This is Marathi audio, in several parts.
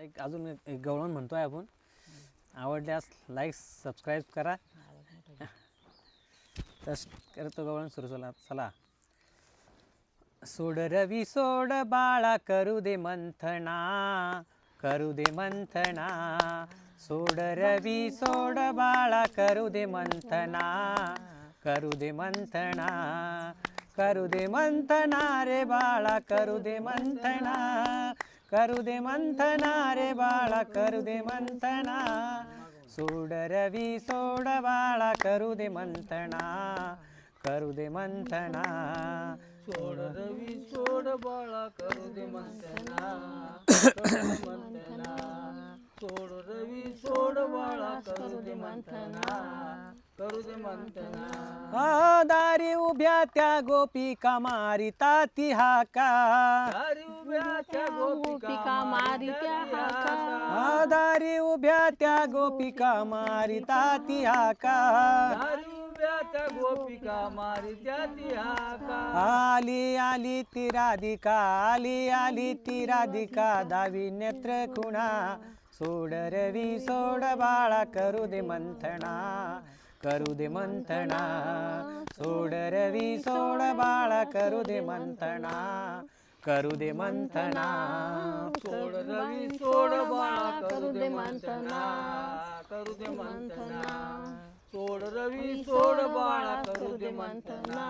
एक गवळण म्हणतोय आपण. आवडल्यास लाईक सबस्क्राईब करा. तस करतो गवळण सुरू चला. सोड रवी सोड बाळा करू दे मंथना, करू दे मंथना. सोड रवी सोड बाळा करू दे मंथना, करू दे मंथना. करू दे मंथना रे बाळा करू दे मंथना, करू दे मंथना रे बाळा करू दे मंथना. सोड रवी सोड बाळा करू दे मंथना, करू दे मंथना. सोड रवी सोड बाळा करू दे मंथना, मंथना. सोड रवी सोड बाळा करू दे मंथना, करू दे मंथना. दारी उभ्या त्या गोपिका मारिता ती हाका, दारी उभ्या त्या गोपिका मारित्या हाका. दारी उभ्या त्या गोपिका मारिता ती हाका. दारी उभ्या त्या गोपिका मारित्या ती हाका. आली आली ती राधिका, आली आली ती राधिका दावी नेत्र खुणा. सोड रवी सोड बाळा करू दे मंथना, करू दे मंथना. सोड रवी सोड बाळा करू दे मंथना, करू दे मंथना. सोड रवी सोड बाळा करू दे मंथना, करू दे मंथना. सोड रवी सोड बाळा करू दे मंथना,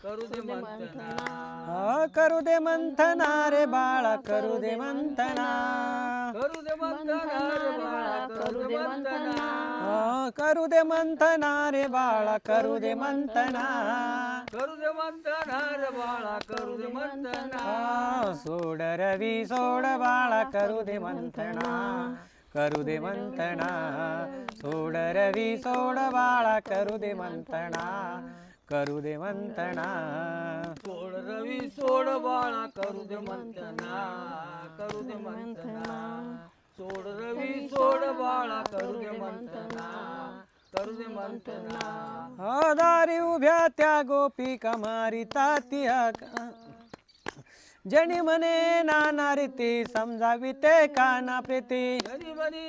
करू दे मंथना. करू दे मंथना रे बाळा करू दे मंथना, करू दे मंथना रे बाळा करू दे मंथना. करू दे मंथना रे बाळा करू दे मंथना. करू दे मंथना रे बाळा करू दे मंथना. सोड रवी सोड बाळा करू दे मंथना, करू दे मंथना. सोड रवी सोड बाळा करू दे मंथना, करू दे मंथना. सोड रवी सोड बाळा करू दे मंथना, करू दे मंथना. सोड रवी सोड बाळा करू दे मंथना, करू दे मंथना. दारी उभ्या त्या गोपिका मारिता ती हाका. जनी म्हणे नाना रीती समजावी ते काना प्रीती. जनी म्हणे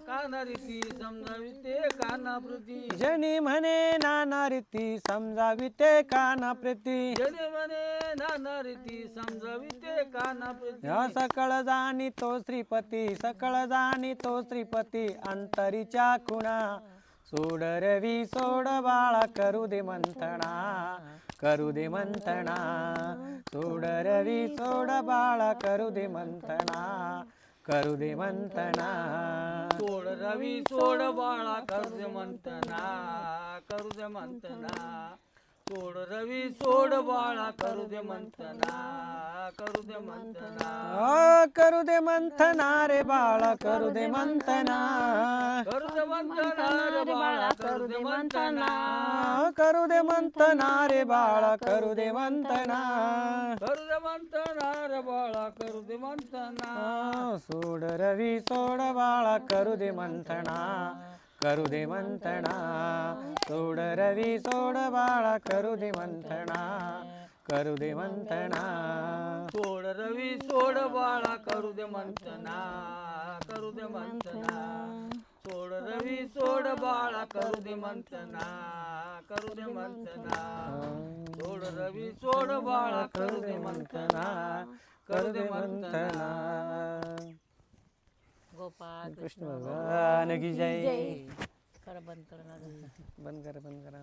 काना रीती समजावी ते काना प्रीती. जनी म्हणे नाना रीती समजावी ते काना प्रीती. जनी म्हणे नाना रीती समजावी ते काना प्रीती. सकळ जाणी तो श्रीपती, सकळ जाणी तो श्रीपती अंतरीच्या खुणा. सोड रवी सोड बाळा करू दे मंथना, करू दे मंथना. सोड रवी सोड बाळा करू दे मंथना, करू दे मंथना. सोड रवी सोड बाळा करू दे मंथना, करू दे मंथना. सोड रवी सोड बाळा करू दे मंथना, करू दे मंथना. करू दे मंथना रे बाळा करू दे मंथना, करू दे मंथना रे बाळा करू दे मंथना. करू दे मंथना रे बाळा करू दे मंथना. करू दे मंथना रे बाळा करू दे मंथना. सोड रवी सोड बाळा करू दे मंथना, करू दे मंथना. सोड रवी सोड बाळा करू दे मंथना, करू दे मंथना. सोड रवी सोड बाळा करू दे मंथना, करू दे मंथना. सोड रवी सोड बाळा करू दे मंथना, करू दे मंथना. सोड रवी सोड बाळा करू दे मंथना, करू दे मंथना. गोपाळ कृष्ण भगवान की जय. कर बंद कर. बंद करा.